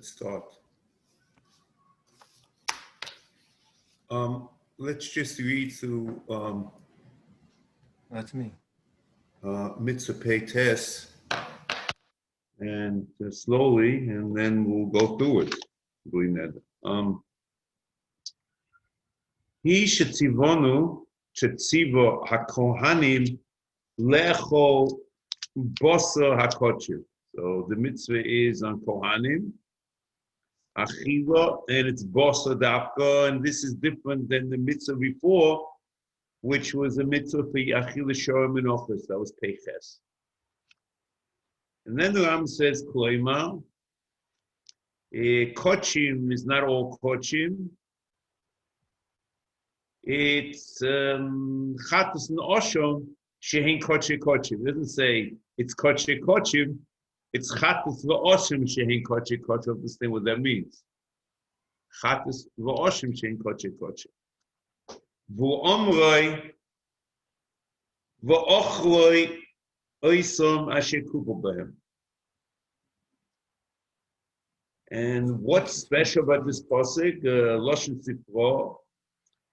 Let's start. Let's just read through That's me. Mitzvah Peites and slowly, and then we'll go through it. He shetzivonu shetzivo hakohanim lecho bosa hakochim. So the mitzvah is on kohanim, achila, and it's bosa dafka, and this is different than the mitzvah before, which was a mitzvah for achila shorim and ochos. That was peiches. And then the Ram says, Kloima, kochim is not all kochim. It's chatus and oshom shehin koche kochim. It doesn't say it's koche kochim. It's chatus v'oshim shehin koche kochim. Understand what that means? Chatus v'oshim shehin koche kochim. V'omroi v'ochroi oisom asher kupol b'hem. And what's special about this pasuk? Loshen Sifra,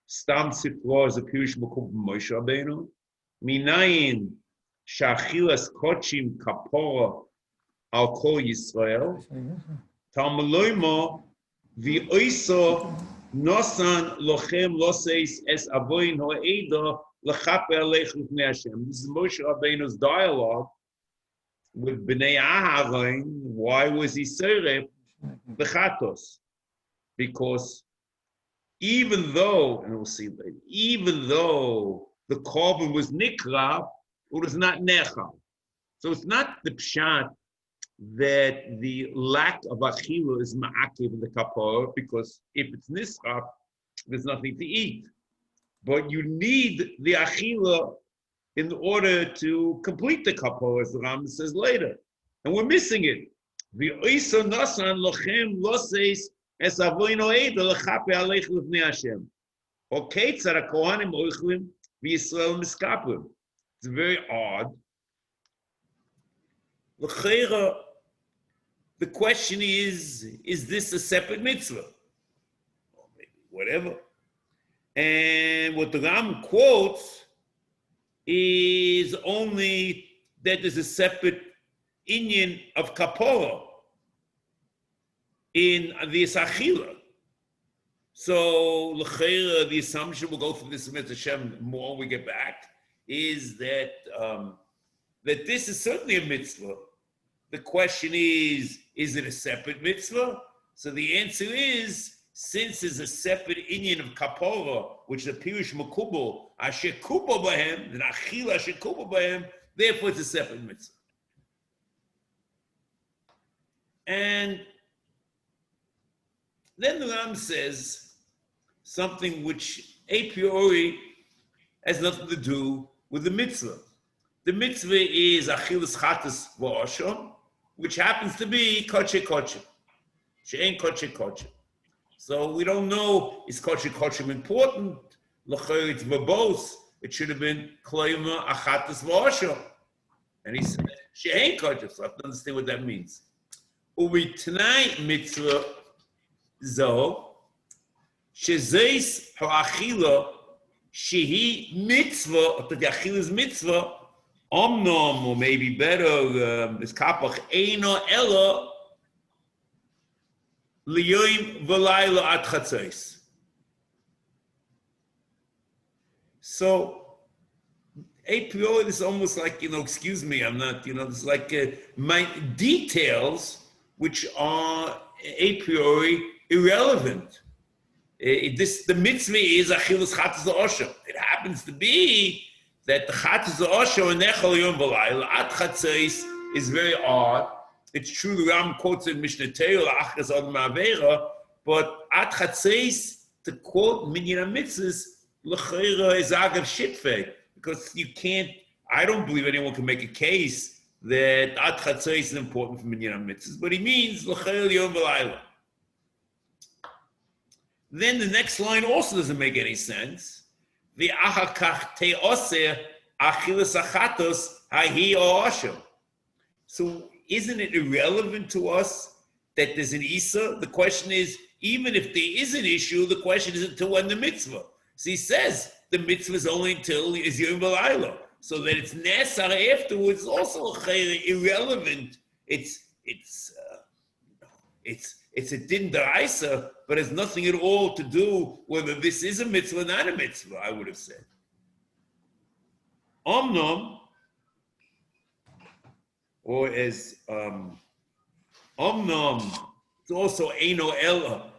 Stam Sifra is a Pirush Mekub Moshe Rabbeinu. Minayin shachilas kochim kapora al kol Yisrael. Talmuloimo v'oiso nosan lochem loseis es avoin ho'eda lechaper alech l'fnei Hashem. This is Moshe Rabbeinu's dialogue with Bnei Aharon. Why was he seref? The chatos, because even though, and we'll see later, even though the korban was nikra, it was not necha. So it's not the pshat that the lack of achila is ma'akiv in the kapara, because if it's nisra, there's nothing to eat. But you need the achila in order to complete the kapara, as the Ram says later, and we're missing it. V'oiso nasan lochem loseis es avoino eida lechape alech l'fnei Hashem. O ketzar hakohanim oichlim v'Yisrael miskaplim. It's very odd. L'cheira, the question is this a separate mitzvah? Or maybe whatever. And what the Ram quotes is only that there's a separate inyan of kapora in the achila. So l'cheira, the assumption, we'll go through this with Hashem more when we get back, is that that this is certainly a mitzvah. The question is it a separate mitzvah? So the answer is, since it's a separate inyan of kapora, which is a pirush makubal, asher kubal b'hem, and achila asher kubal b'hem, therefore it's a separate mitzvah. And then the Ram says something which a priori has nothing to do with the mitzvah. The mitzvah is achilas chatas v'osham, which happens to be koche koche. She'en koche koche. So we don't know, is koche koche important? L'chayr it's verbose. It should have been kloima achatas v'osham. And he said, she'en koche. So I have to understand what that means. Ubitnai mitzvah zo shezeis ha'achila shehi mitzvah, but the achila is mitzvah, omnom, or maybe better, this kapach eino ella liyoim v'layla at chatzos. So a priori, it's almost like, excuse me, I'm not, it's like my details which are a priori irrelevant. The mitzvah is achilas chatas ha'osham. It happens to be that the chatas ha'osham and nechal yom v'layla at chatzos is very odd. It's true the Ram quotes in Mishnah Torah achas ad ma'avera, but at chatzos to quote minyan mitzvahs l'chayra is agav shitfei, because you can't. I don't believe anyone can make a case that at chatzos is important for minyan mitzvahs, but he means l'chayil yom v'layla. Then the next line also doesn't make any sense. The achakach te'oseh achilas achatos hahi o'osham. So isn't it irrelevant to us that there's an Isa. The question is, even if there is an issue, the question is until when the mitzvah. So he says the mitzvah is only until is Yom V'Layla. So that it's Nesar afterwards is also irrelevant. It's a din da'isa, but has nothing at all to do whether this is a mitzvah or not a mitzvah, I would have said. Omnom, or as Omnom, it's also Eino Ella.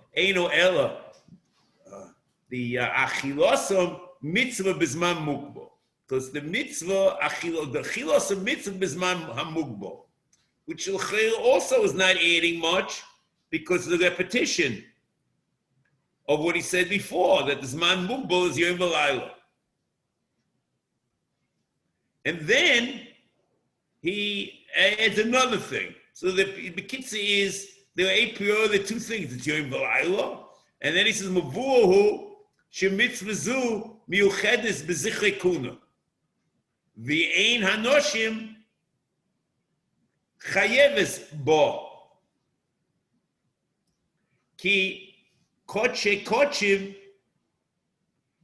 The Achilosam mitzvah bizman mukbo. Because the mitzvah, the Achilosam mitzvah bizman hamukbo, which also is not adding much because of the repetition of what he said before, that the Zman Mukbo is Yom V'Layla. And then he adds another thing. So the Bekitza is, there are eight prior, there are two things. It's Yom V'Layla, and then he says, Mavuahu, Shemitzvazu, Miuchedes Bezichrei Kuna. V'ein Hanoshim, Chayeves Bo. Ki koche kochim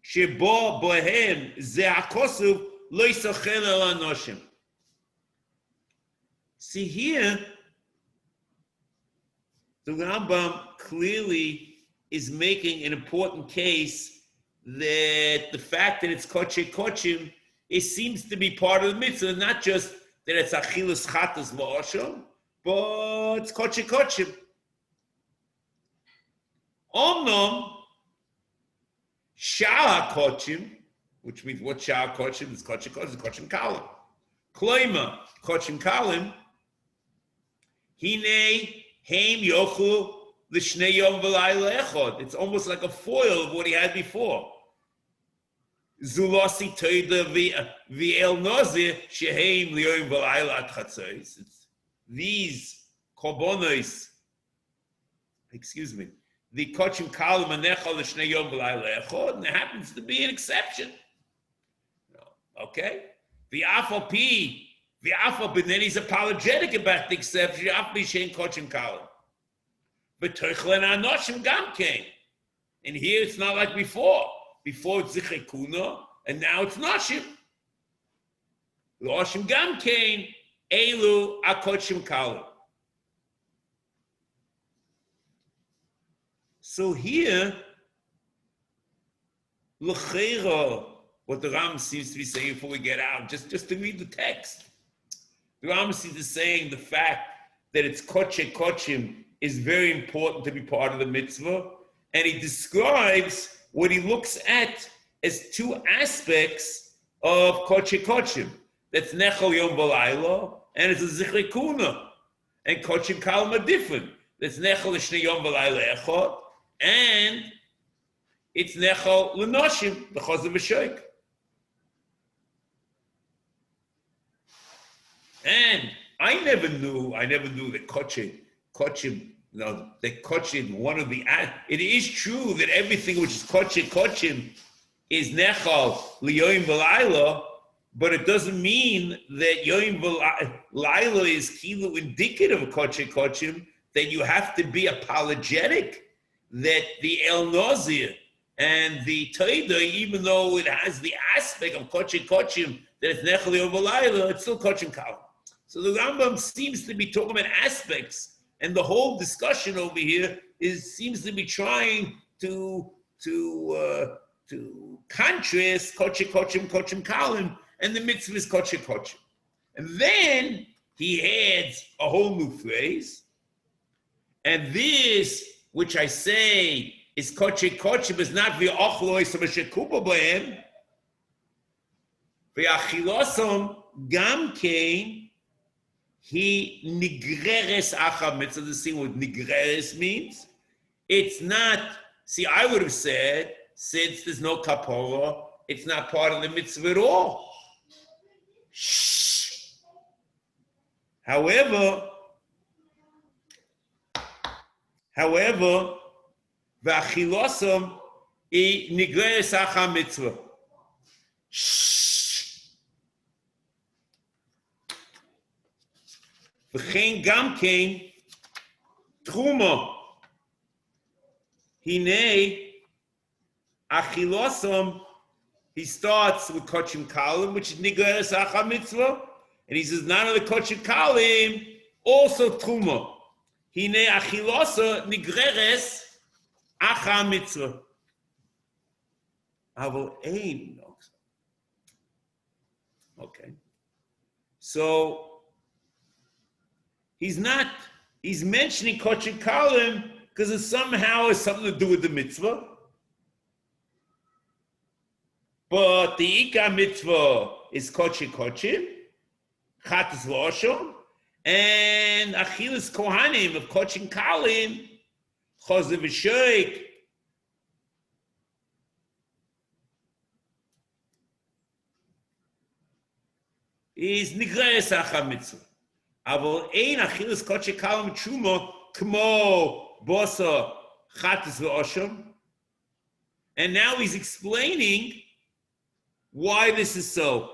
shebo bohem ze akosuv lo yisochen el anoshim. See here, the Rambam clearly is making an important case that the fact that it's koche kochim, it seems to be part of the mitzvah, not just that it's achilus chatas la'osham, but it's koche kochim. Omnom Shah Kochim, which means what Shah Kochim is Kochim Kochim, is Kochim Kalim. Kloima Kochim Kalim, Hine Heim Yochu L'Shnei Yom V'Layla Echod. It's almost like a foil of what he had before. Zulasi Toida V'El Nozir Sheheim L'Yom V'Layla At Chatzos. These korbanos, the Kochim Kalim Anechol L'Shnei Yom V'Layla Echod, and there happens to be an exception. Okay? The Afal, and then he's apologetic about the exception. Afal Shein Kochim Kalim. But Toichlen Anoshim Gam came. And here it's not like before. Before it's Zichrei Kuna, and now it's Noshim. L'Oshim Gam came, Elu Akochim Kalim. So here, l'cheira, what the Ram seems to be saying before we get out, just to read the text. The Ram seems to be saying the fact that it's koche kochim is very important to be part of the mitzvah, and he describes what he looks at as two aspects of koche kochim. That's nechol yom v'layla, and it's a zichrei kuna. And kochim kalim are different. That's nechol l'shnei yom v'layla echot, and it's nechol l'noshim because of a sheik. And I never knew that kochim, that kochim, one of the, it is true that everything which is kochim is nechol l'yoyim v'layla, but it doesn't mean that yoyim v'layla is kilu indicative of kochim, that you have to be apologetic that the El Nazir and the Taida, even though it has the aspect of kochim, that it's nechol l'yoyim v'layla, it's still kochim kalim. So the Rambam seems to be talking about aspects, and the whole discussion over here seems to be trying to contrast kochim kalim, and the mitzvah is kochim. And then he adds a whole new phrase, and this, which I say is kochim, is not v'ochlois v'shekupa b'hem, v'achilosam gam kein. He nigreres achar mitzvah. To see what nigreres means. It's not, see, I would have said, since there's no kapora, it's not part of the mitzvah at all. Shh. However, v'achilosam I nigreres achar mitzvah. Shh. V'chein gam kein Truma. Hine achilosam. He starts with kochim kalim, which is nigreres acha mitzvah, and he says none of the kochim kalim also truma. Hine achilosa nigreres acha mitzvah. Aval ein. Okay. So he's mentioning kochim kalim because it somehow has something to do with the mitzvah. But the Ika mitzvah is kochim, chatas v'oshom, and achilas kohanim of kochim kalim, chosev v'shoik, is nigreres acha mitzvah. Aval ein achilas kochim kalim truma kmo bosa chatas v'oshom. And now he's explaining why this is so.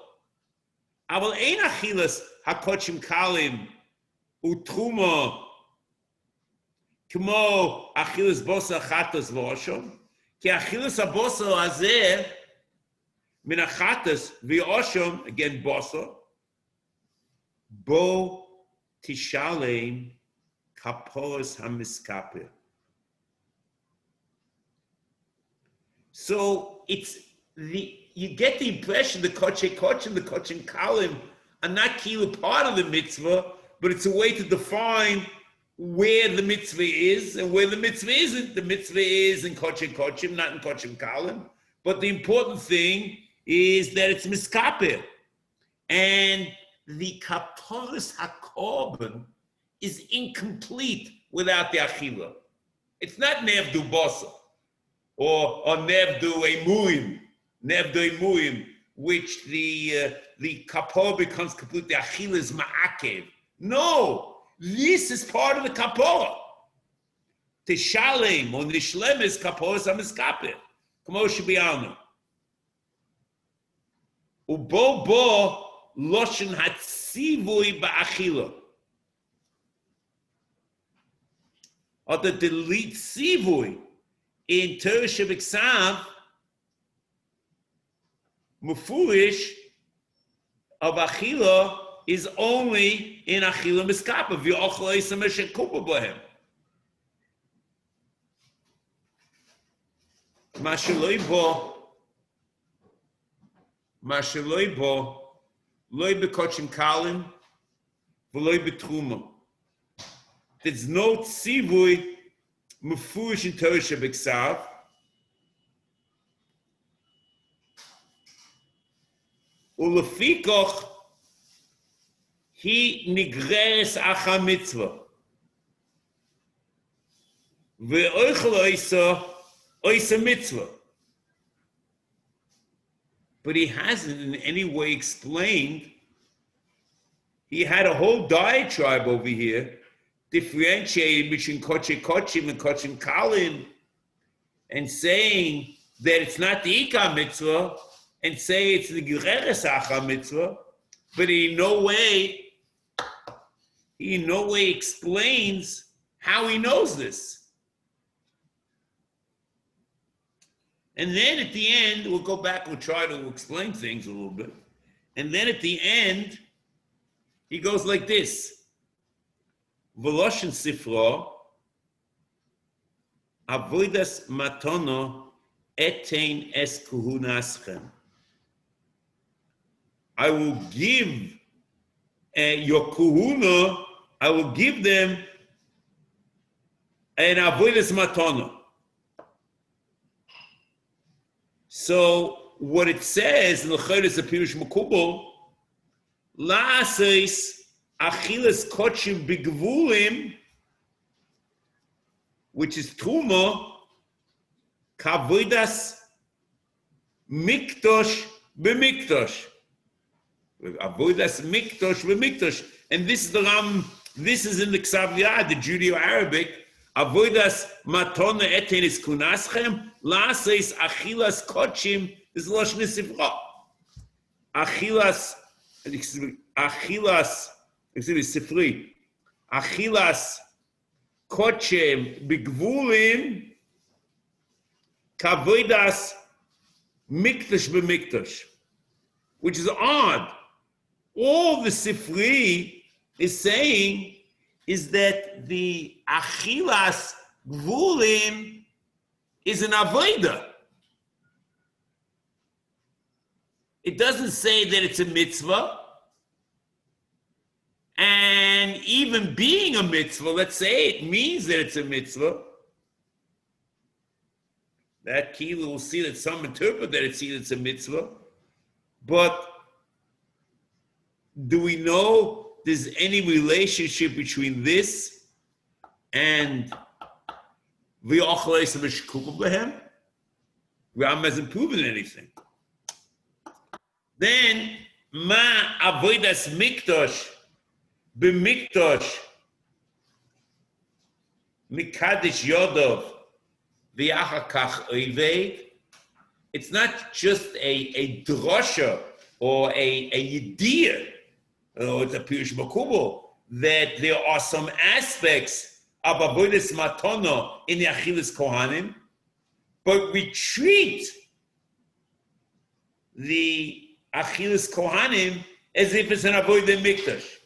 Aval ein achilas hakochim kalim utruma kmo achilas bosa chatas v'oshom ki achilas habosa hazeh min achatas v'oshom, again bosa, bo tishalem kaporas hamiskapir. So you get the impression the kochim, the kochim kalim are not kilu part of the mitzvah, but it's a way to define where the mitzvah is and where the mitzvah isn't. The mitzvah is in kochim, not in kochim kalim. But the important thing is that it's miskapir. And the kaporas hakorban is incomplete without the achila. It's not nevdu bosa or nevdu emuim, which the kapor becomes complete. The achila is ma'akev. No, this is part of the kapor. Tishalem or nishlem is kapor hamiskapir. Kamo shebi'alnu. Ubo bo loshen hatzivui ba'achila. Or the delete sivui in Torah Shebiksav, mufurish of achila is only in achila miskapa v'yochla isam shekupa b'hem. Masheloi bo loy bekochim kalim v'loy betruma. There's no tzivui mufurish in Torah Shebiksav. Ulefikoch he nigreres acha mitzvah. Ve'oichel oisa mitzvah. But he hasn't in any way explained. He had a whole diatribe over here, differentiating between kochim and kochim kalim, and saying that it's not the ikar mitzvah, and say it's the nigreres acha mitzvah, but he in no way explains how he knows this. And then at the end, we'll go back, we'll try to explain things a little bit. And then at the end, he goes like this. V'loshen sifra, avodas matono etein es kuhunaschem. I will give your kuhuna, I will give them an avodas matono. So what it says in the L'chayres of Pirush Mekubal, la'aseis achilas kochim b'gvulim, which is truma, kavodas mikdosh b'mikdosh. Avodas mikdosh b'mikdosh. And this is this is in the Ksav Yad, the Judeo-Arabic. Avodas matona eten is kunaschem, la'aseis achilas kochim is lashon sifra. Achilas sifri. Achilas kochem bigvulim kavodas mikdash b'mikdash, which is odd. All the Sifri is saying is that the achilas gvulim is an avodah. It doesn't say that it's a mitzvah. And even being a mitzvah, let's say it means that it's a mitzvah. That kilo will see that some interpret that it's a mitzvah. But do we know there's any relationship between this and Rambam hasn't proven anything. Then, ma avodas mikdash b'mikdash mikadish yodov v'achakach oived. It's not just a drosha or a yediyah, or it's a pirush makubal, that there are some aspects of avodas matana in the achilas kohanim, but we treat the achilas kohanim as if it's an avodah mikdash.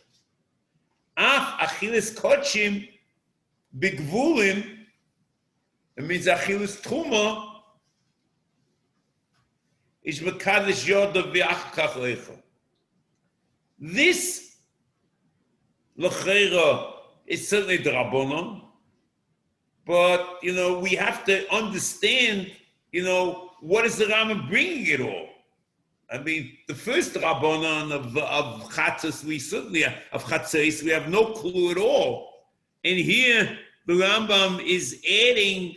Af achilas kochim bigvulim, it means achilas truma is mekadesh yodav v'achakach leicha. This l'cheira is certainly the Rabbanon, but we have to understand, what is the Rambam bringing it all? I mean, the first Rabbanon of Chatzos, we certainly of Chatzos, we have no clue at all. And here the Rambam is adding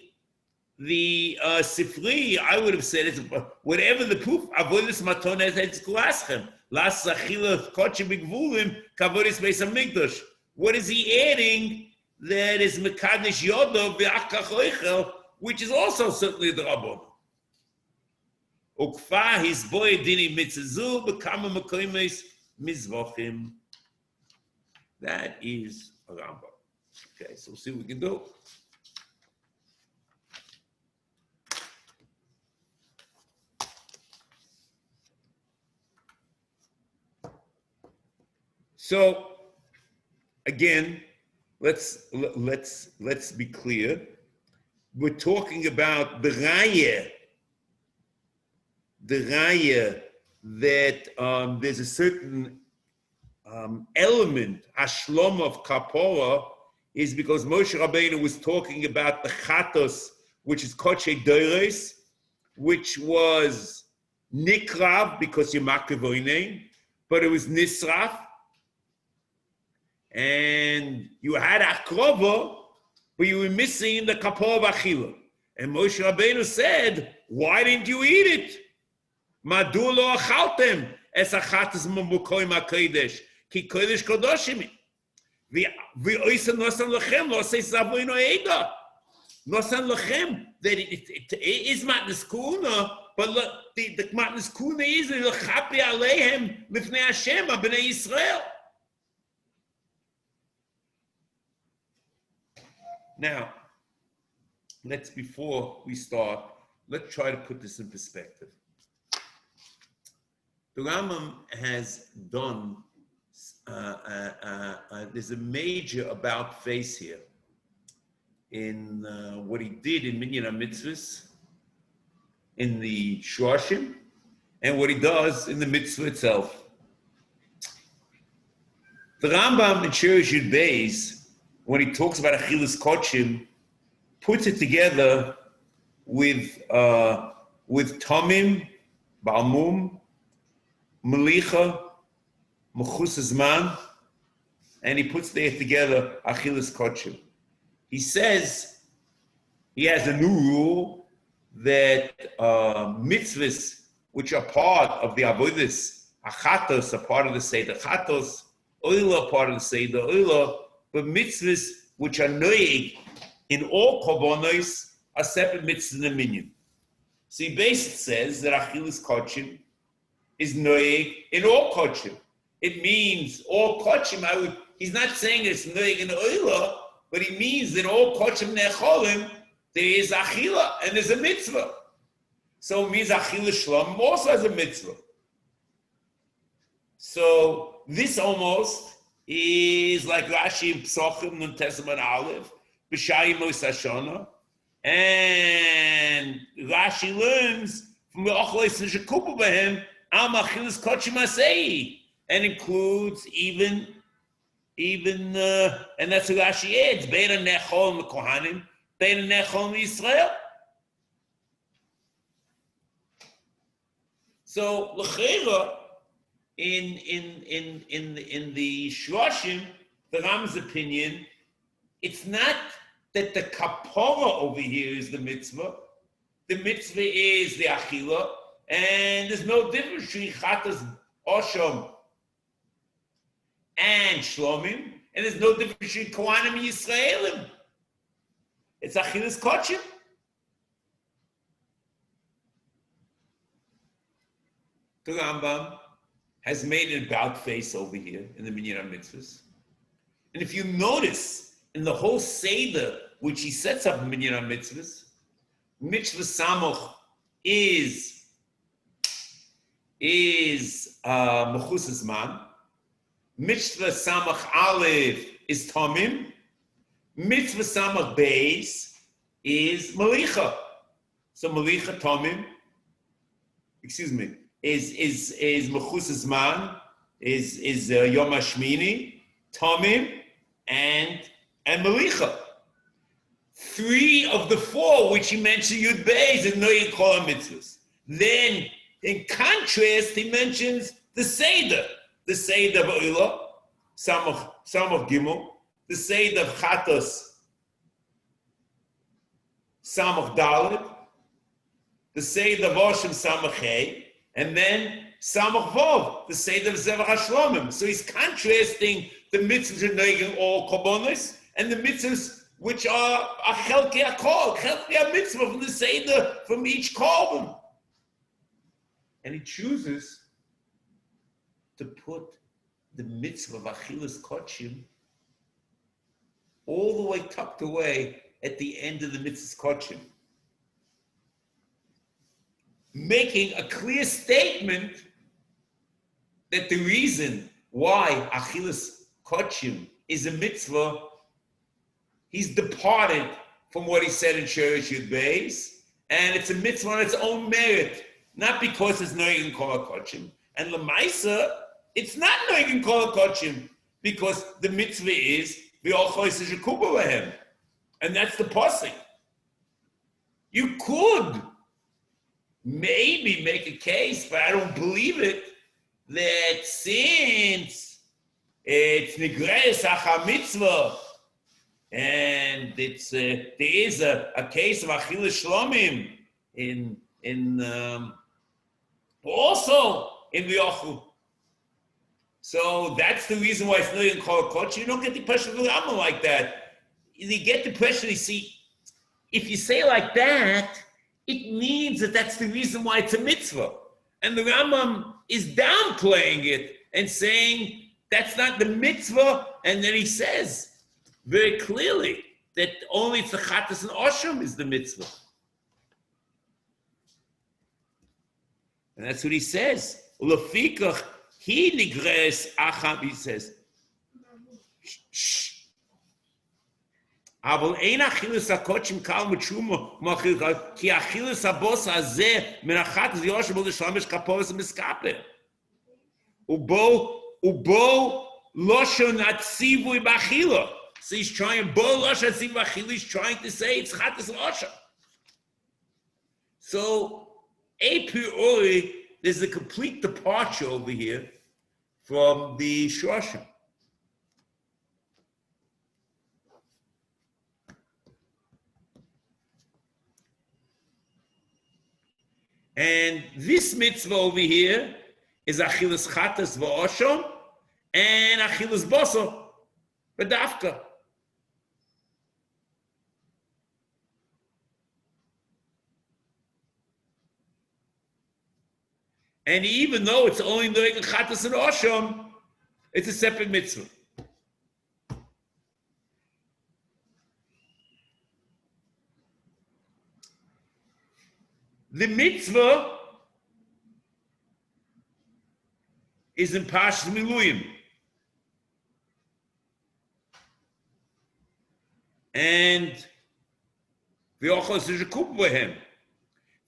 the Sifri. I would have said it's whatever the proof. Avodas matona it's glaschem. Las achila koche bigvulim kavodas beis hamikdash. What is he adding that is mekadesh yodav v'achkach oichel, which is also certainly the Rabbanon. Ukfa his boy dini mitzazu bekama makoimes mizvachim. That is a Rambam. Okay, so we'll see what we can do. So again, let's be clear. We're talking about the raya that there's a certain element, hashlom of kapora, is because Moshe Rabbeinu was talking about the chatos, which is koche doires, which was nikrav because you makavoinei, but it was nisraf. And you had akrova, but you were missing the kapor b'achila. And Moshe Rabbeinu said, why didn't you eat it? Madu lo achaltem es achatas m'mukoim ha'kodesh ki kodesh kodoshim. V'oisen nosan lachem lo seis zavoino eda. Nosan lachem, that it is matnas kuna, but the matnas kuna is l'chapi aleihem lifnei Hashem b'nei Yisrael. Now, before we start, let's try to put this in perspective. The Rambam has done, there's a major about face here in what he did in Minyan HaMitzvos, in the Shorshim, and what he does in the mitzvah itself. The Rambam in Shiur Yud Beis, when he talks about achilas kochim, puts it together with tomim, balmum, melicha, mechus zman, and he puts there together achilas kochim. He says he has a new rule that mitzvahs, which are part of the avodas, achatos, are part of the seder chatos, oila, part of the seder oila, but mitzvahs which are noeg in all korbanos are separate mitzvahs in the minyan. So he basically says that achilas kochim is noeg in all kochim. It means all kochim. He's not saying it's noeg in oila, but he means that all kochim necholim, there is achila and there's a mitzvah. So it means achila shlom also has a mitzvah. So this almost is like Rashi in Psochim Nun Testament Aleph, B'Shai Mos Hashana, and Rashi learns from the Ochleis Neshekupa Behem Am Achilas Kochim Aseh, and includes even and that's what Rashi adds, Beina Nechol Kohanim, Beina Nechol Yisrael. So l'chera in the Shloshim, the Ram's opinion, it's not that the kapara over here is the mitzvah. The mitzvah is the achila, and there's no difference between chatas osham and shlomim, and there's no difference between kohanim and yisraelim. It's achilas kochim. The Rambam has made an about face over here in the Minyan HaMitzvos. And if you notice in the whole Seder, which he sets up in Minyan HaMitzvos, Mitzvas Samoch is Mechusas Man. Mitzvah Samach Aleph is Tomim. Mitzvah Samach Beis is Malicha. So Malicha Tomim, is Mechusas Man, is Yom HaShmini, Tomim, and Malicha. 3 of the 4 which he mentioned Yud Beis and Noyed Kol HaMitzvos. Then, in contrast, he mentions the Seder of Oila, Samach Gimel, the Seder of Chatos, Samach Dalet, the Seder of Oshem Samach Hei, and then Samach Vov, the Seder of Zevach HaShlomim. So he's contrasting the mitzvahs that are noiging all korbanos and the mitzvahs which are a chelkei hakol, chelkei mitzvah from the Seder from each korban. And he chooses to put the mitzvah of Achilas Kochim all the way tucked away at the end of the mitzvah's Kochim, making a clear statement that the reason why Achilas Kochim is a mitzvah, he's departed from what he said in Shiur Yud Beis, and it's a mitzvah on its own merit, not because it's noigin kol hakochim. And l'maisa, it's not noigin kol hakochim, because the mitzvah is v'ochois shekuba lehem, and that's the pasuk. You could maybe make a case, but I don't believe it, that since it's nigreis HaMitzvah, and it's there is a case of Achilas Shlomim in also in V'yochu. So that's the reason why it's not in Kol HaKodesh. You don't get the pressure of the Rambam like that. You get the pressure, you see, if you say like that, it means that that's the reason why it's a mitzvah. And the Rambam is downplaying it and saying that's not the mitzvah. And then he says very clearly that only Tzachatas and Osham is the mitzvah. And that's what he says. Lefikach he nigres acham, he says. Shh. אבל אין אכילס הקודשים קל מתשומו מאכיל כי אכילס הבוס הזה מנחת זה יושר בו לשלמש כפורס ומסקפר ובו לושן הציווי באכילו. So he's trying, בו לושן הציווי באכילו, he's trying to say it's chatas losha. So a priori there's a complete departure over here from the Shoshim. And this mitzvah over here is achilas chatas v'oshom and achilas boso v'dafka. And even though it's only doing chatas and oshom, it's a separate mitzvah. The mitzvah is in Parshas Miluyim. And v'yochos is a kup. There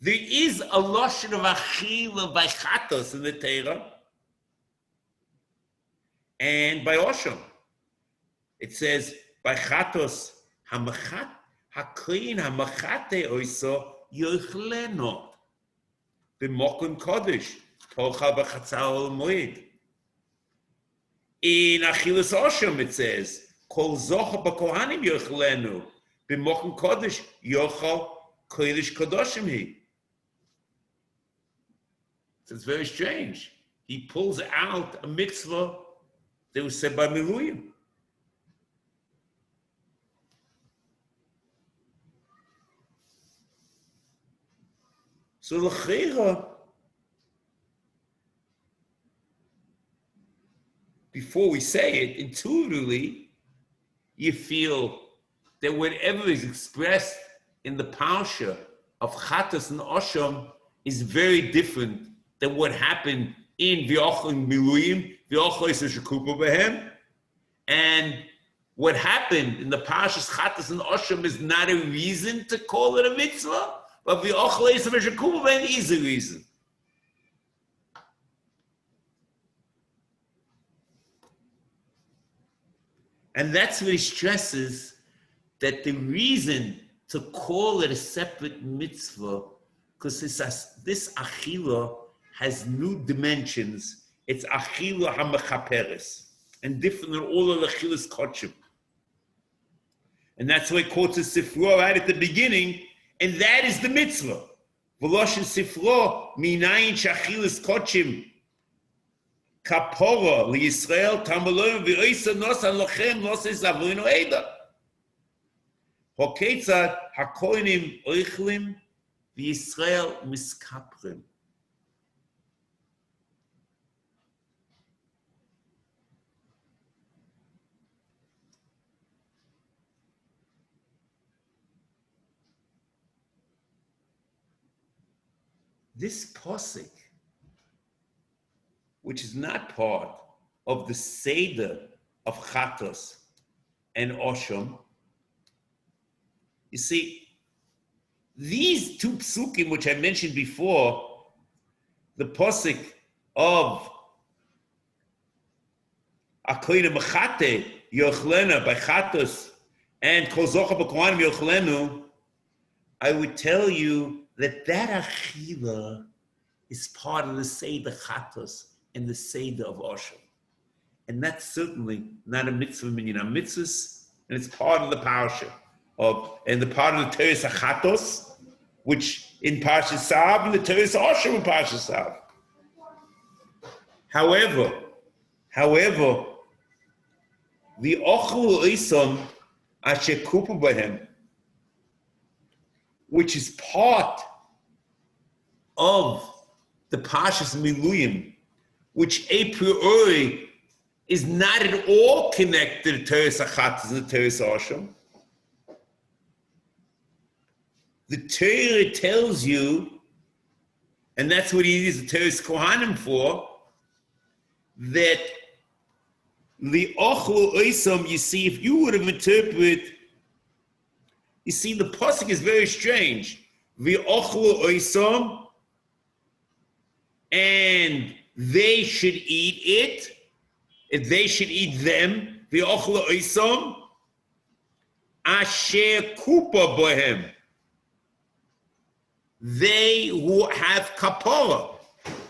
is a lashon of achila by chatos in the Torah and by osham. It says by chatos hamachat hakoyin hamachate oiso yochleno b'mokon kodesh tochal b'chatzal moed. In achilas osham it says kol zocha b'kohanim yochlenu b'mokon kodesh yochal kodesh kadoshim he. So it's very strange. He pulls out a mitzvah that was said by Miluyim. So l'cheira, before we say it, intuitively, you feel that whatever is expressed in the parsha of Chatas and Osham is very different than what happened in V'yochel Miluyim, V'yochel is a shekupa behem, and what happened in the parshas Chatas and Osham is not a reason to call it a mitzvah, but V'yochel is a shekupa behem is a reason. And that's what he stresses, that the reason to call it a separate mitzvah, because this achila has new dimensions. It's achila hamachaperes, and different than all of the achilas kochim. And that's why he quotes the Sefer right at the beginning, and that is the mitzvah. V'loshen Sefer minayin shachilas kochim kapora liYisrael tamalom v'oisa nosan lochem nosis avoino eda. Hoketzad hakoinim oichlim v'Yisrael miskaprim. This posik, which is not part of the Seder of Chatos and Osham, you see, these two psukim, which I mentioned before, the posik of Akoyne Mechate Yochlena by Chatos and Kol Zocha B'Kohanim Yochlenu, I would tell you that achila is part of the Seder Chatos and the Seder of Osham. And that's certainly not a mitzvah minyan HaMitzvos, and it's part of the parsha and the part of the Teres Chatos, which in Parsha Sav, and the Teres Osham in Parsha Sav. However, the Ochel Oisam Asher Kupu Bahem, which is part of the Parshas Miluyim, which a priori is not at all connected to Teres Achatos and the Teres Osham. The Torah tells you, and that's what he uses the Teres Kohanim for, that the Ochel Oisam, you see, if you would have interpreted, you see, the pasuk is very strange. V'ochlu oisam, and they should eat it. If they should eat them, v'ochlu oisam, asher kupa bohem. They who have kapora,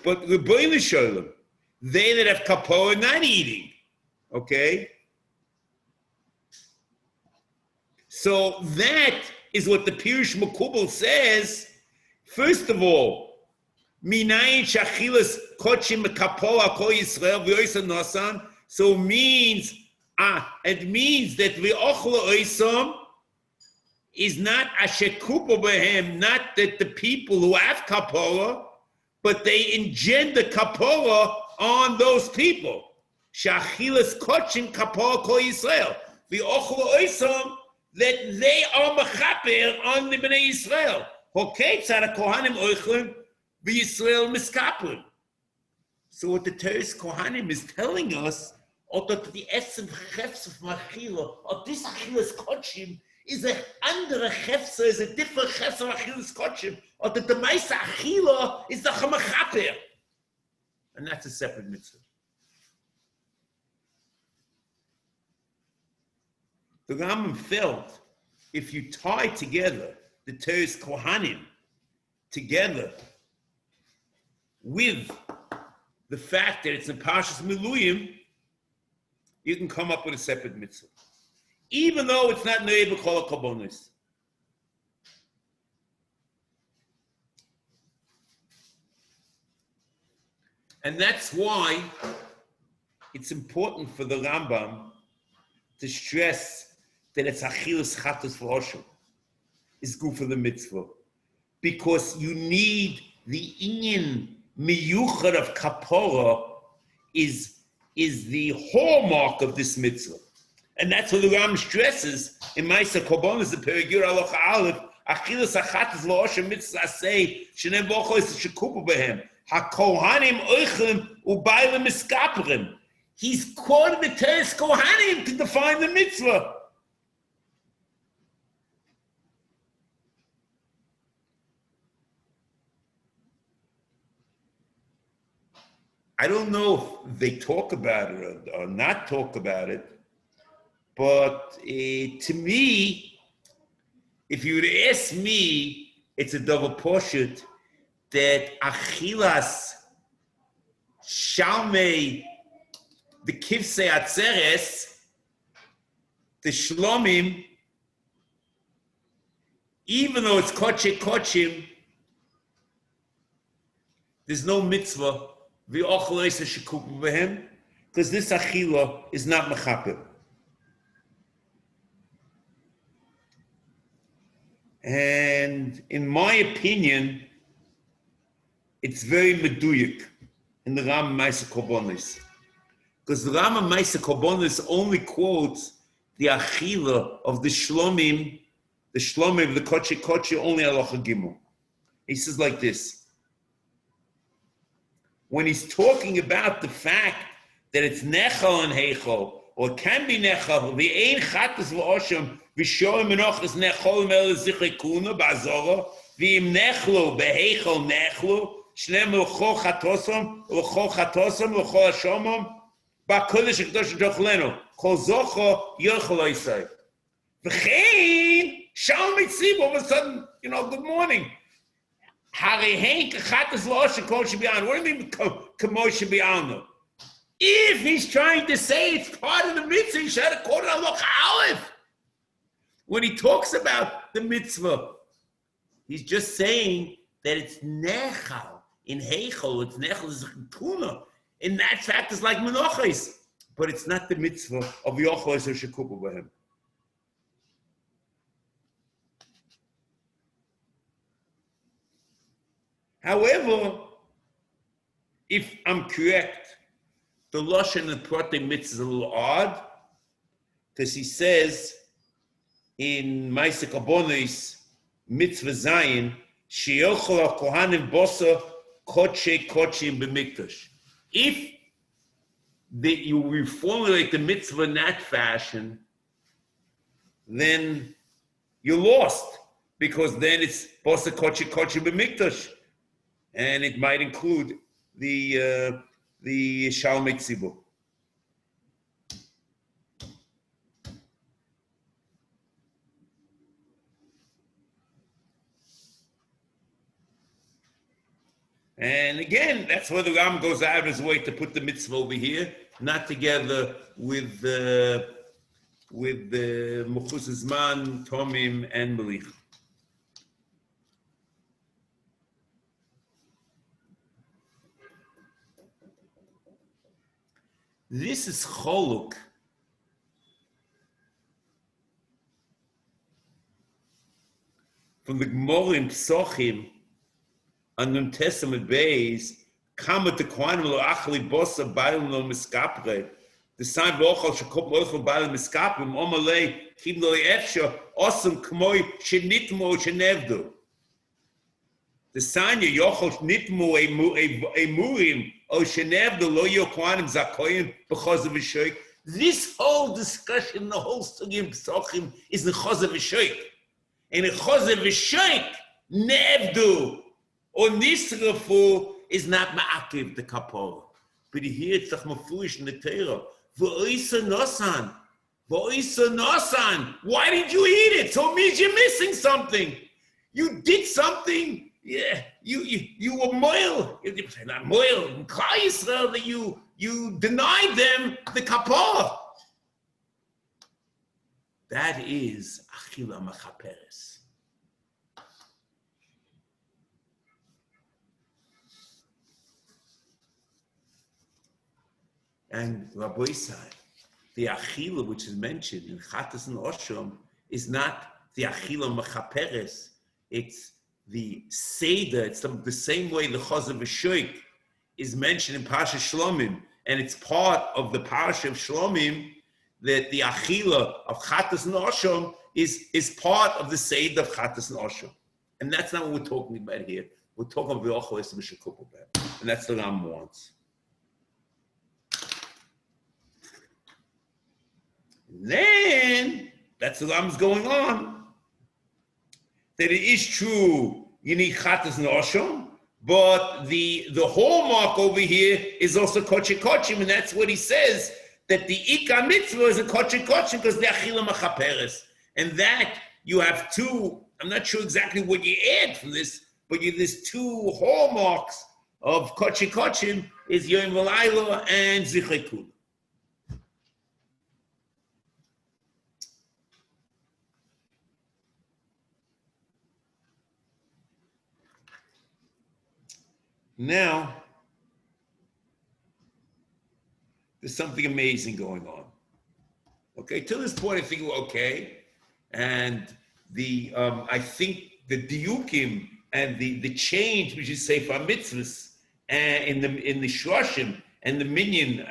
but the Rebbeinu Shalom, they that have kapora are not eating. Okay. So that is what the Pirush Makubal says. First of all, minayin shachilas kochim mekapora kol Yisrael v'oisa nosan. So it means that v'ochla oisam is not ashekupa behem, not that the people who have kapora, but they engender kapora on those people. Shachilas kochim kapora kol Yisrael v'ochla oisam, that they are mechaper on the Bnei Yisrael. Hoketzar Kohanim Oichlin v'Yisrael Miskaplim. So what the Teres Kohanim is telling us, or that the Essen Chefs of Machila, or this Achilas Kochim, is a andere Chefsa, is a different Chefsa of Achilas Kochim, or that the Maisa Achila is the Chamachaper. And that's a separate mitzvah. The Rambam felt if you tie together the Teres Kohanim together with the fact that it's in Parshas Miluyim, you can come up with a separate mitzvah, even though it's not Ne'eh B'Chol HaKarbonos. And that's why it's important for the Rambam to stress that it's Achilas Chatos V'Oshel, is good for the mitzvah, because you need the inyan miyuchad of kapora is the hallmark of this mitzvah. And that's what the Ram stresses in Ma'aser Korbanos, the Perigir Alocha Aleph, Achilas Achatas V'Oshel Mitzvas Aseh, Shnei Bochos Shekupu Behem, HaKohanim Oichlim Ubaylim Miskaprim. He's quoted the Teres Kohanim to define the mitzvah. I don't know if they talk about it or not talk about it, but to me, if you would ask me, it's a double portion that Achilas Shalmei, the Kivsei Atzeres, the Shlomim, even though it's Koche Kochim, there's no mitzvah because this achila is not mechaper. And in my opinion, it's very meduyik in the Ram Ma'aser Korbanos, because the Ram Ma'aser Korbanos only quotes the achila of the shlomim of the koche koche only halacha gimel. He says like this. When he's talking about the fact that it's nechal and heichal, or it can be nechal, the ein chatas v'oshem v'shoim enochas nechol mel zichrei kuna ba'azora v'im nechlu beheichal nechlu shnem l'chol chatosom l'chol hashomom ba'kodesh hakadosh dochlenu kol zocho yochel oisai v'chein shalom mitziv. All of a sudden, good morning. What do you mean, if he's trying to say it's part of the mitzvah, he should have called it Aloch Aleph. When he talks about the mitzvah, he's just saying that it's nechal in heichal, it's nechal is kuna. In that fact, it's like menachos, but it's not the mitzvah of yochos or shekupa b'hem. However, if I'm correct, the Lashon and Protei Mitzvah is a little odd, because he says in Ma'aser Korbanos Mitzvah Zayin, Sheyochel HaKohanim Bosa Koche Kochim B'Mikdash. If you reformulate the mitzvah in that fashion, then you're lost, because then it's Bosa Koche Kochim B'Mikdash. And it might include the Shalmei Tzibur. And again, that's where the Ram goes out of his way to put the mitzvah over here, not together with the Mechus Zman, Tomim, and Melich. This is choluk from the Gemara in Psochim on Nun Testament Beis. Kamat the Kohanim lo achli bosa bailim lo miskapre. The sign v'ochal shekop lo ochel bailim miskaprim omalei kim lo efsha osam k'moi shenitmo shenevdu. The Sanya Yochel Nitmu Emurim O Shenev the Lo Yokwanim Zakoyim because of a sheik. This whole discussion, the whole Sugim Psochim is the Chos of a sheik. And the Chos of a sheik, Nevdu or Nisrafu is not Ma'akiv the Kapor. But here it's doch foolish in the Torah. V'oisa nosan. V'oisa nosan. Why did you eat it? So it means you're missing something. You did something. Yeah, you were moil. Not moil. In Klal Yisrael that you denied them the kapor. That is achila machaperes. And Rabbi Isai, the achila which is mentioned in Chatas and Osham is not the achila machaperes. It's the Seder. It's the same way the Chos of a Shoik is mentioned in Parsha Shlomim, and it's part of the Parsha of Shlomim that the achila of Chatas and Osham is part of the Seder of Chatas and Osham. And that's not what we're talking about here. We're talking about V'ochel es b'shekupah, and that's the Ram wants. Then, that's the Ram's going on, that it is true, you need Chatas and Osham, but the hallmark over here is also Koche Kochim, and that's what he says, that the Ika Mitzvah is a Koche Kochim because they're Achila Machaperes. And that, you have two, I'm not sure exactly what you add from this, but there's two hallmarks of Koche Kochim, is Yom V'Layla and Zichrei Kula. Now, there's something amazing going on. Okay, till this point I think we're okay, and I think the diukim and the change which is Sefer HaMitzvos in the shloshim and the minyan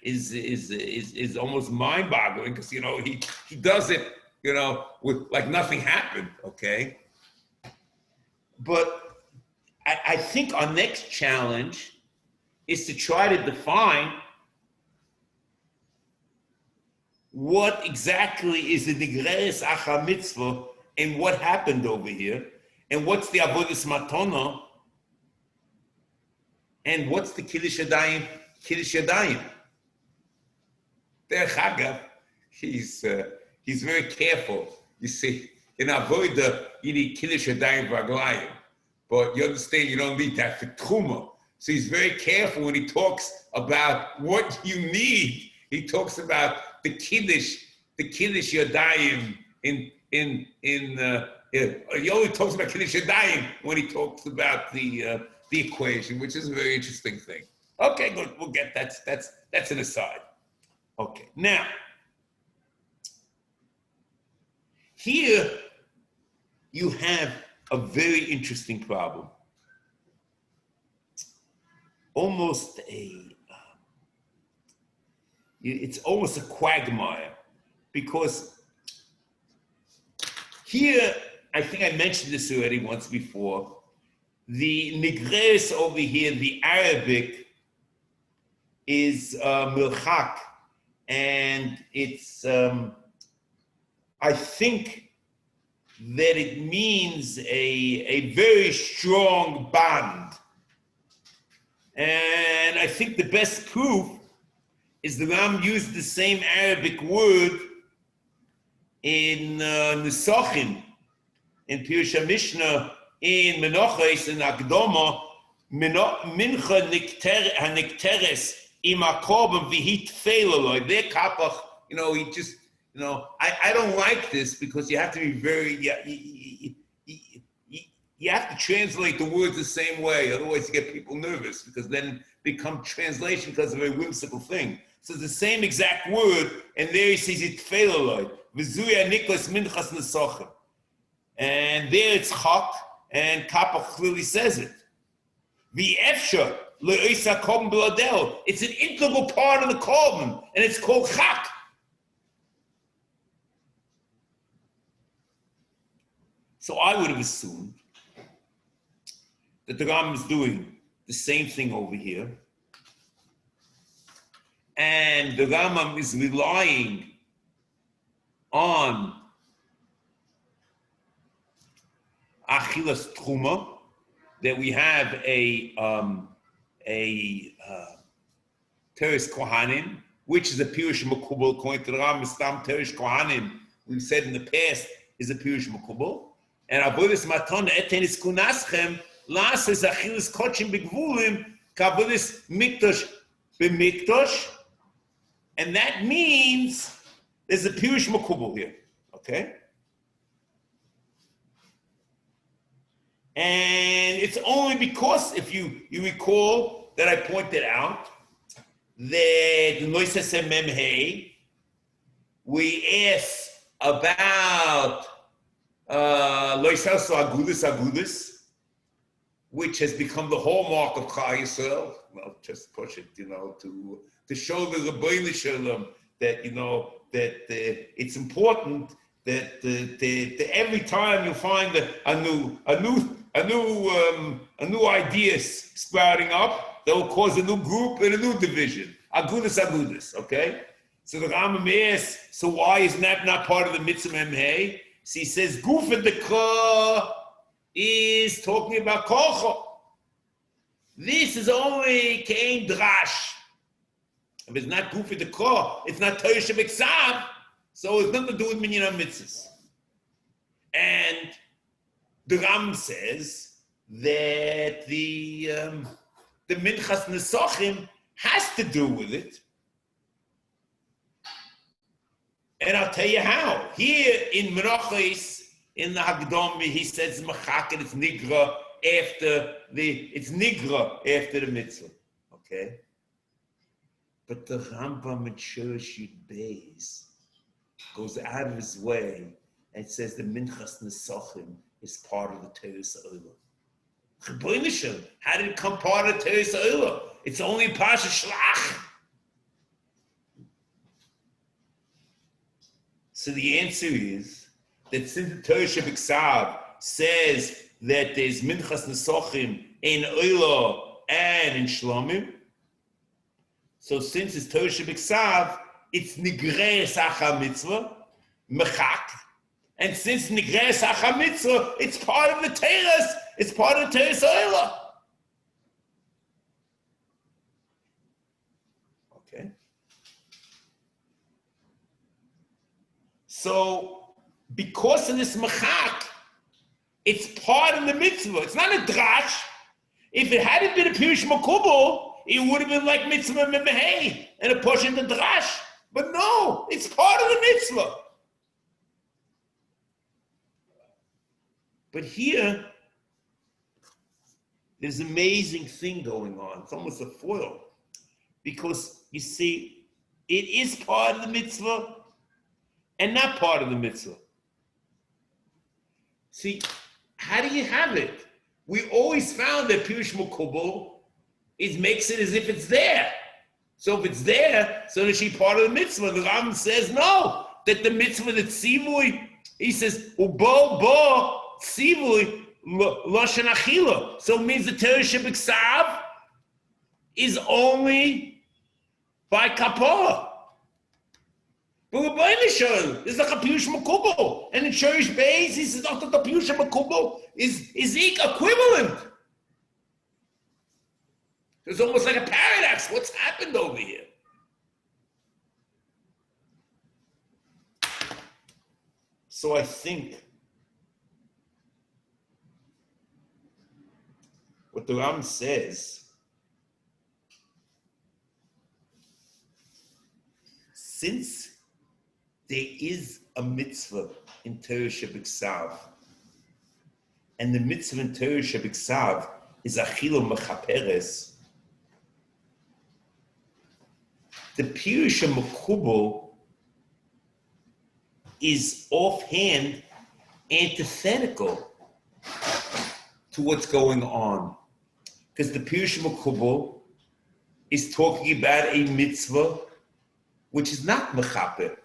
is almost mind-boggling because he does it with like nothing happened. Okay, but I think our next challenge is to try to define what exactly is the Nigreres Achar Mitzvah and what happened over here, and what's the Avodas Matona, and what's the Kiddush Yadayim. Derech Hagav, he's very careful. You see, in Avodah, you need Kiddush Yadayim V'Raglayim. But you understand, you don't need that for Truma. So he's very careful when he talks about what you need. He talks about the Kiddush Yadayim he only talks about Kiddush Yadayim when he talks about the equation, which is a very interesting thing. Okay, good. We'll get that's an aside. Okay, now here you have a very interesting problem. It's almost a quagmire, because here, I think I mentioned this already once before, the Nigreres over here, the Arabic, is milchak, and it's, I think, that it means a very strong bond. And I think the best proof is the Ram used the same Arabic word in Nesachim, in Pirush HaMishnah, in Menachos, in Akdoma, Mincha Hanikteres im Akorban v'hit feiloloi. Their kapach, he just, I don't like this because you have to be very, you have to translate the words the same way, otherwise you get people nervous, because then it becomes translation because of a whimsical thing. So it's the same exact word, and there he says it feiloloi, v'zuya niklas minchas nesachim. And there it's chak, and kapach clearly says it. V'efsha le'isa korban b'ladel. It's an integral part of the korban, and it's called chak. So I would have assumed that the Rambam is doing the same thing over here. And the Rambam is relying on Achilas Truma, that we have a Teres Kohanim, which is a Pirush Makubal, according to the Rambam, Stam Teres Kohanim, we've said in the past, is a Pirush Makubal. And Avodas Matan Etenis Kunaschem, Las is Achilas Kochim Begvulim, Kavodas Mikdosh B'Mikdosh, and that means there's a Pirush Makubal here, okay? And it's only because, if you recall, that I pointed out that in Loisese Memhei, we asked about Loisaso Agudis, which has become the hallmark of Klal Yisrael. Well, just push it, to show the Rebbeinu Shalom that, that it's important that every time you find a new idea sprouting up, that will cause a new group and a new division. Agudis, okay? So the Rambam asks, so why is that not part of the Mitzvah Memhei? So he says, Guf Dekra is talking about Kocho. This is only Kein Drash. If it's not Guf Dekra, it's not Torah Shebeksav, so it's nothing to do with Minyan HaMitzvos. And the Rambam says that the Minchas Nesochim has to do with it. And I'll tell you how. Here in Menachos, in the Hagdom, he says Machak, and it's Nigra after the mitzvah. Okay? But the Rambam in Shirashit Beis goes out of his way and says the Minchas Nesochim is part of the Teres Ha'olam. How did it come part of the Teres Ha'olam? It's only Pasha Shlach. So the answer is that since the Torah Shebeksav says that there's Minchas Nesochim in Oila and in Shlomim, so since it's Torah Shebeksav, it's Nigreis HaMitzvah, Mechak, and since Nigreis HaMitzvah, it's part of the Teres, it's part of the Teres Oila. Okay. So, because of this machak, it's part of the mitzvah. It's not a drash. If it hadn't been a pirush makubal, it would have been like mitzvah memehei and a portion of the drash. But no, it's part of the mitzvah. But here, there's an amazing thing going on. It's almost a foil. Because, you see, it is part of the mitzvah and not part of the mitzvah. See, how do you have it? We always found that Pirush Makubal makes it as if it's there. So if it's there, so is she part of the mitzvah? The Rambam says no, that the mitzvah that tzivui, he says, ubo bo tzivui loshen achila. So it means the Torah Shebeksav is only by kapara. But we're buying the Shur. It's like a Pirush Makubal. And in Shurish Beis, he says, that the Pirush Makubal is equivalent. It's almost like a paradox. What's happened over here? So I think what the Ram says, since there is a mitzvah in Torah Shebeksav, and the mitzvah in Torah Shebeksav is Achilo Mechaperes, the Pirush Makubal is offhand antithetical to what's going on. Because the Pirush Makubal is talking about a mitzvah which is not Mechaper.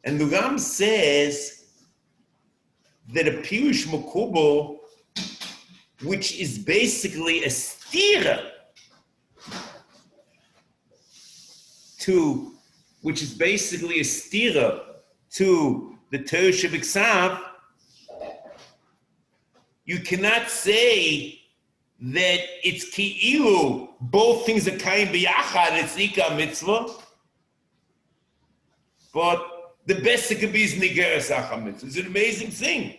And the Ram says that a Pirush Makubal which is basically a stira to the Torah Shebiksav, you cannot say that it's ki'ilu, both things are kain b'yachad, it's ika mitzvah, but the best it could be is nigeres acha mitzvah. It's an amazing thing.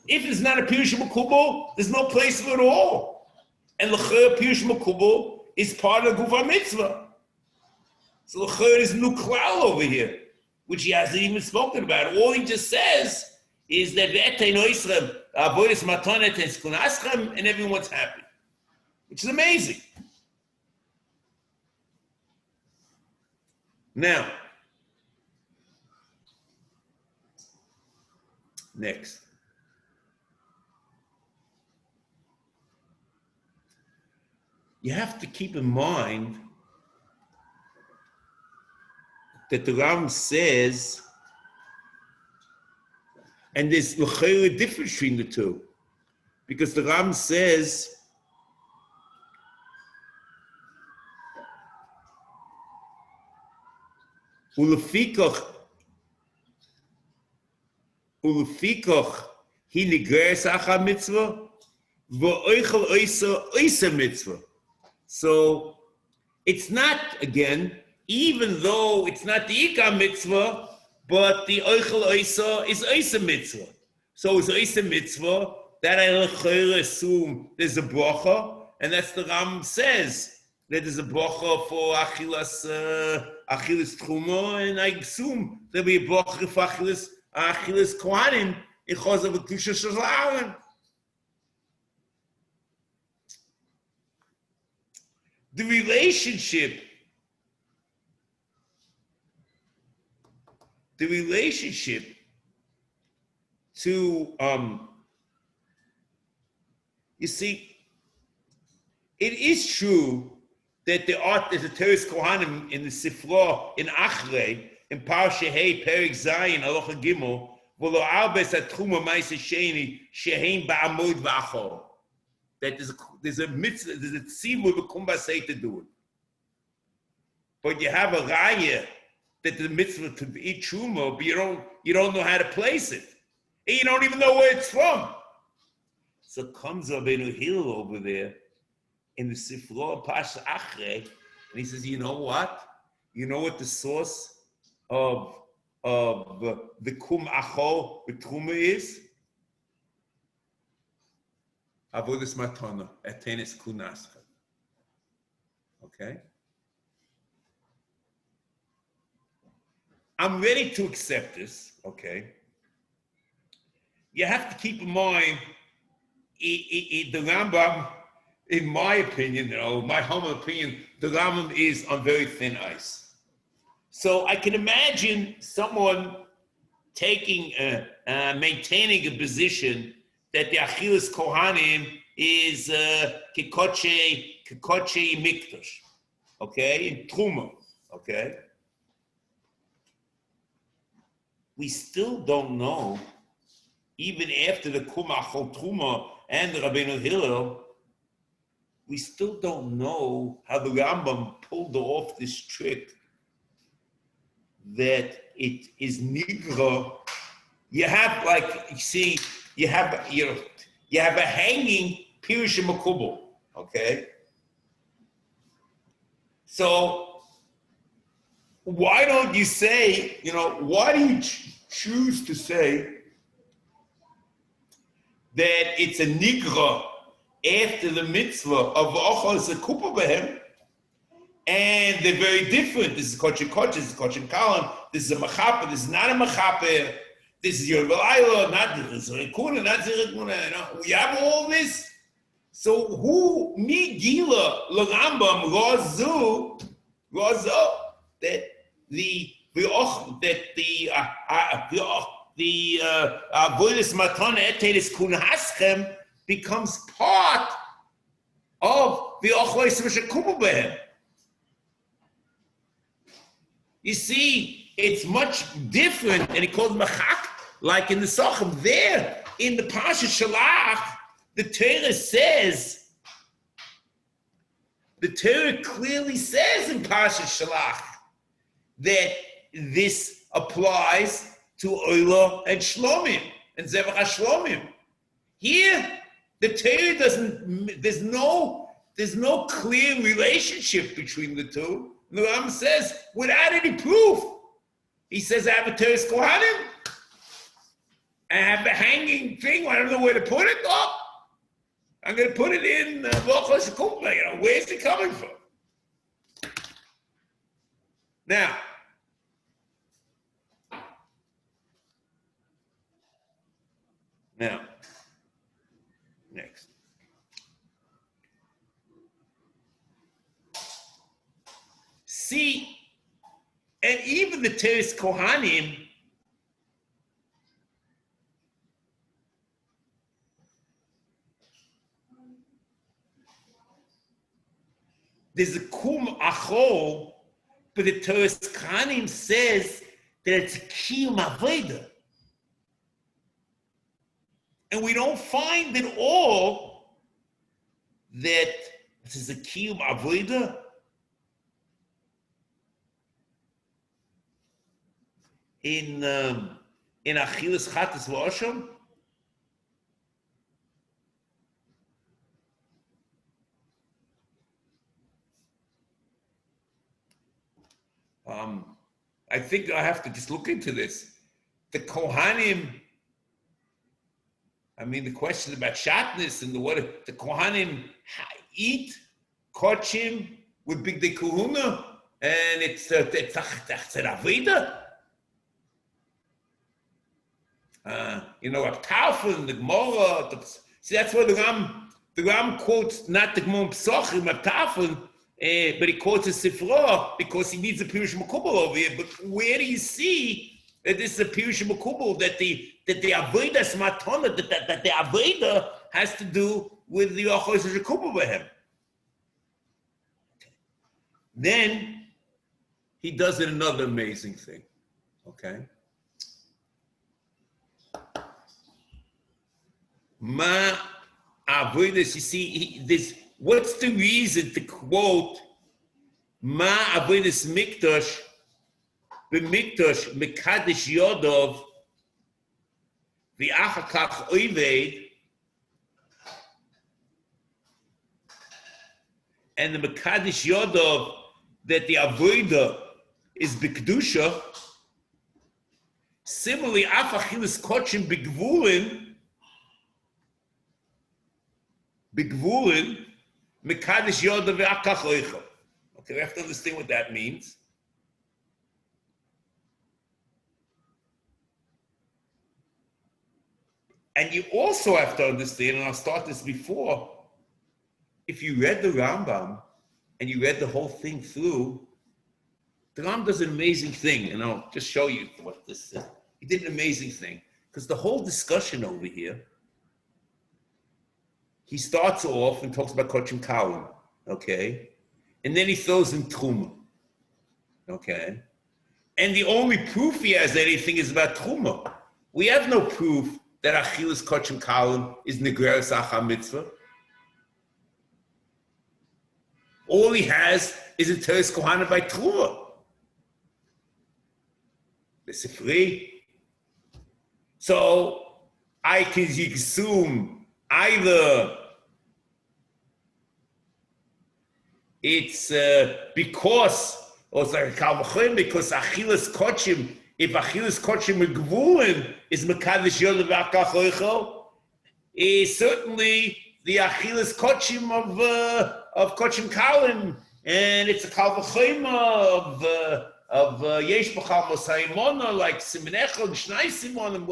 If it's not a pirush makubal, there's no place for it at all. And l'chor pirush makubal is part of gufa mitzvah. So l'chor is new klal over here, which he hasn't even spoken about. All he just says is that v'etay noisrem avodas matonet eskunaschem, and everyone's happy, which is amazing. Now, next. You have to keep in mind that the Ram says, and there's a difference between the two, because the Ram says, Ulefikach hi nigres acha mitzvah, v'oichel oisa mitzvah. So it's not, again, even though it's not the Ika mitzvah, but the oichel oisa is oisa mitzvah. So it's oisa mitzvah, that I assume there's a bracha, and that's the Ram says, that there's a bracha for achilas truma, and I assume there'll be a bracha for achilas kohanim, because of a kusha shalalim. The relationship to, you see, it is true that there's a Teres Kohanim in the Sifra, in Achrei, in Parsha Hey, Perik Zayin, Aloha Gimel, V'lo arbes at-truma ma'aseh sheni, shehein ba'amod v'achor. That there's a mitzvah, there's a tzivur v'kum say to do it. But you have a raya that the mitzvah to eat truma, but you don't know how to place it. And you don't even know where it's from. So comes Rabbeinu Hillel over there in the Sifra Pasha Achrei, and he says, you know what? You know what the source of the kum achol b'truma is? Avodas matana, etenes kunascha. Okay? I'm ready to accept this, okay? You have to keep in mind, the Rambam, in my opinion, my humble opinion, the Rambam is on very thin ice. So I can imagine someone maintaining a position that the Achilas Kohanim is kikoche mikdash, okay, in Truma, okay? We still don't know, even after the Kumachol Truma and the Rabbeinu Hillel, we still don't know how the Rambam pulled off this trick that it is nigra. You have, like, you have a hanging pirush makubal, okay? So why don't you say, why do you choose to say that it's a nigra after the mitzvah of ochos akupa behem, and they're very different? This is kochen, this is kochen kalam, this is a machaper, this is not a machaper, this is your velayla, not this is rekuna, not zirikuna. We have all this. So who mi gila l'rambam razu that the avodas matana eteres kunhaschem becomes part of the ochleis v'shekuba behem. You see, it's much different, and he calls machak, like in the Sachem there, in the Pasha Shalach, The Torah clearly says in Parashat Shalach that this applies to Oila and Shlomim and Zevach HaShlomim. Here, the Torah doesn't. There's no clear relationship between the two. The Rambam says without any proof. He says, "I have a Teres Kohanim. I have a hanging thing. I don't know where to put it. Oh, I'm going to put it in Vochos Kupla. You know, where's it coming from?" Now, next. See, and even the Teres Kohanim, there's a kum achol, but the Teres Kohanim says that it's a kiyum avodah. And we don't find at all that this is a kiyum avodah in achilas chatas v'osham. I think I have to just look into this. The Kohanim, I mean, the question about shatnez and the Kohanim eat kochim with big de kahuna, and it's an avida. You know, Abtafel, the Gemara. See, that's why the Ram quotes not the Gemara Psochim, Abtafel, but he quotes a Sefer because he needs a Pirush Makubal over here. But where do you see that this is a Pirush Makubal, that the Avodah Smatona, that the Avodah has to do with the Ochos Shekubal Behem? Then he does another amazing thing. Okay? Ma avodas, you see, what's the reason to quote Ma avodas mikdash b'mikdash mekadesh yodov v'achakach oived, and the mekadesh yodov that the avodah is b'kedusha. Similarly, afachilas kochim b'gvulin, mekadesh yoda ve'akach oicha. Okay, we have to understand what that means. And you also have to understand, and I'll start this before, if you read the Rambam and you read the whole thing through, the Rambam does an amazing thing, and I'll just show you what this is. He did an amazing thing, because the whole discussion over here, he starts off and talks about Kochim Kalim, okay? And then he throws in Truma, okay? And the only proof he has anything is about Truma. We have no proof that Achilas Kochim Kalim is Negreres HaMitzvah. All he has is a Teres Kohana by Truma. The Sefer. So I can assume either it's because, or it's like a Kalvachim, because Achilas Kochim, if Achilas Kochim Megvulin is Mekadesh Yoda V'Akach Oicho, is certainly the Achilas Kochim of Kochim Kalim, and it's a Kalvachim of Yesh B'chal Mosaimona, like Simen Echad, Shnai Simonim,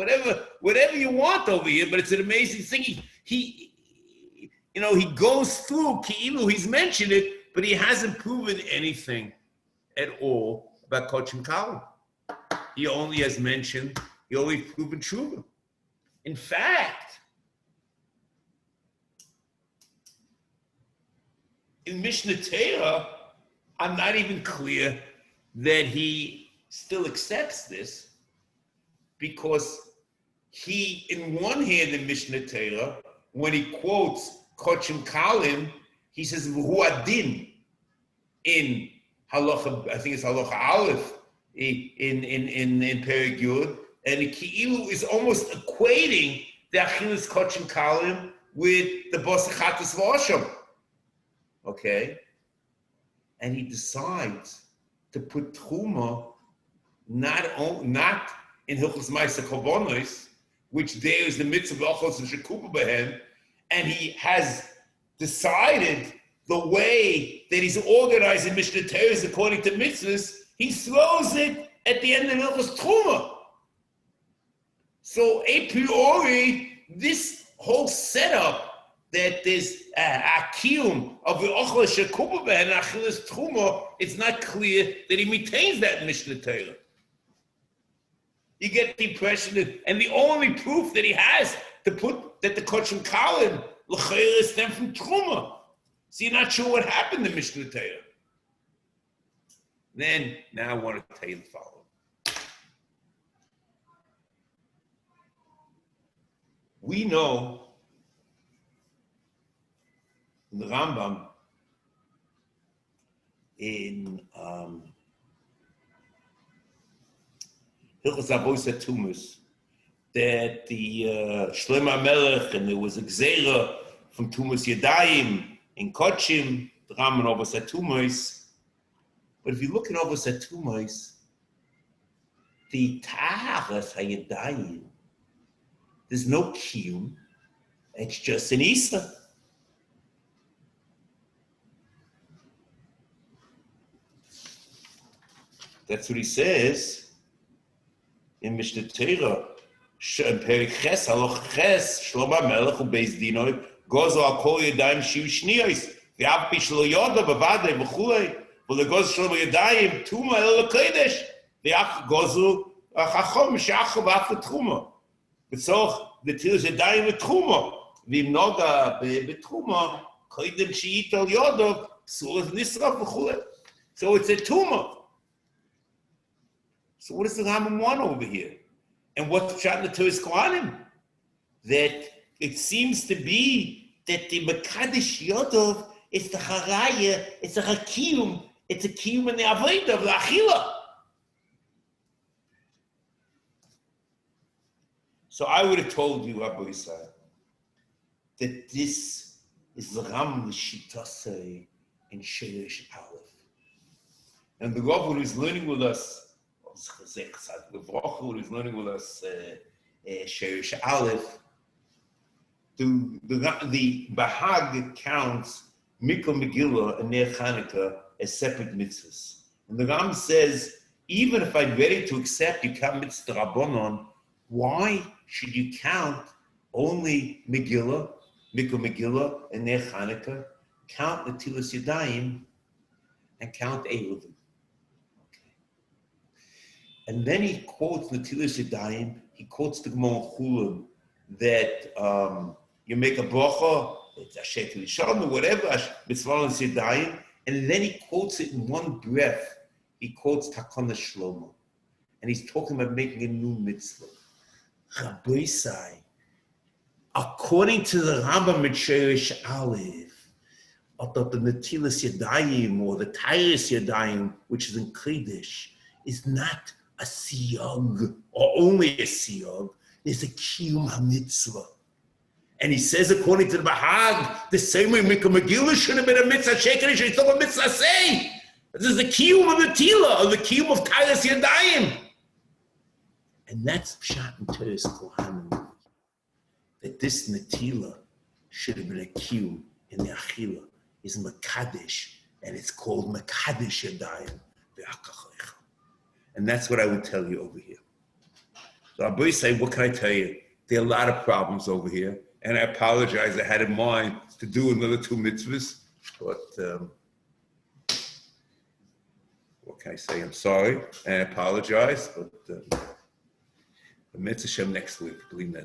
whatever you want over here. But it's an amazing thing. He goes through Ki'ilu, he's mentioned it, but he hasn't proven anything at all about Kochim Kalim. He only has mentioned, he only proven Tshuva. In fact, in Mishnah Torah, I'm not even clear that he still accepts this, because he, in one hand in Mishnah Torah, when he quotes Kochim Kalim, he says V'hu Adin in Halacha, I think it's Halacha Aleph in Perek Yud, and the Ki'ilu is almost equating the Achilas Kochim Kalim with the Bosachatas V'Osham. Okay? And he decides to put Truma not in Hilchos Ma'aser Korbanos, which there is the mitzvah of Ochos and Shekupa Behen, and he has decided the way that he's organizing Mishnah Torahs according to mitzvahs, he throws it at the end of Hilchos Truma. So a priori, this whole setup that there's a kiyum of the Ochel Shekupa Behen Achilas Truma, it's not clear that he maintains that Mishnah Torah. You get the impression that, and the only proof that he has to put that the Kochim Kalim l'chayr is stemmed from Truma. So you're not sure what happened to Mishnah Torah. Then, now I want to tell you the following. We know in the Rambam, in Hilchos Avodas Tumas, that the Shlomo Melech, and there was a Gzeira from Tumas Yadayim in Kochim, the Rambam Avodas Tumas. But if you look at Avodas Tumas, the Taharas HaYadayim, there's no Kiyum, it's just an Isa. That's what he says in Mishnah Torah. In Perek Ches, Halacha Ches, Shlomo Melech u'Beis Dinoi, gozo al kol yadayim shiu shniyos, v'av pi shlo yoda b'vadei v'chulei, v'legozo Shlomo yadayim tuma el l'kodesh, v'ach gozo chachom sh'achol v'af l'truma. V'tzoch v'tilas yadayim l'truma, v'im noga b'truma, koidem she'it al yoda, p'sulas nisraf v'chulei. So it's a tuma. So what does the Rambam want over here? And what's Pshat in the Torah's Kohanim? That it seems to be that the Mekadesh Yodov is the Haraya, it's a Hakiyum, it's a Kiyum in the Avodah of the Achila. So I would have told you, Rabbi Yisrael, that this is the Rambam L'Shitase in Sheish Aleph. And the Rav who is learning with us, who is learning with us Shiur Aleph, the Bahag counts Mikol Megillah and Ner Chanukah as separate mitzvahs. And the Ram says, even if I'm ready to accept you count mitzvah Rabbanon, why should you count only Megillah, Mikol Megillah and Ner Chanukah, count Netilas Yadayim, and count Eilavim? And then he quotes Netilas Yadayim, he quotes the Gemara Chulam that you make a bracha, it's Asher L'Shalom or whatever, Mitzvas Yadayim, and then he quotes it in one breath. He quotes Takana Shlomo. And he's talking about making a new mitzvah. Rabbi Sai, according to the Rambam in Shiur Aleph, the Netilas Yadayim or the Tyrus Yadayim, which is in Kodesh, is not a siyog, or only a siyog. There's a kiyum ha-mitzvah. And he says, according to the Bahag, the same way Mikol Megillah should have been a mitzvah shekerish, he's talking about Mitzvas Aseh. This is the kiyum of the tila, or the kiyum of Tyrus Yadayim. And that's Pshat in Torah's Kohanim, that this Netila should have been a kiyum in the Achila, is Mekadesh, and it's called Mekadesh Yadayim, ve'akachoicha. And that's what I would tell you over here. So Rabbi say, what can I tell you? There are a lot of problems over here. And I apologize, I had in mind to do another 2 mitzvahs. But what can I say? I'm sorry, and I apologize. But the mitzvah Shem next week, believe me.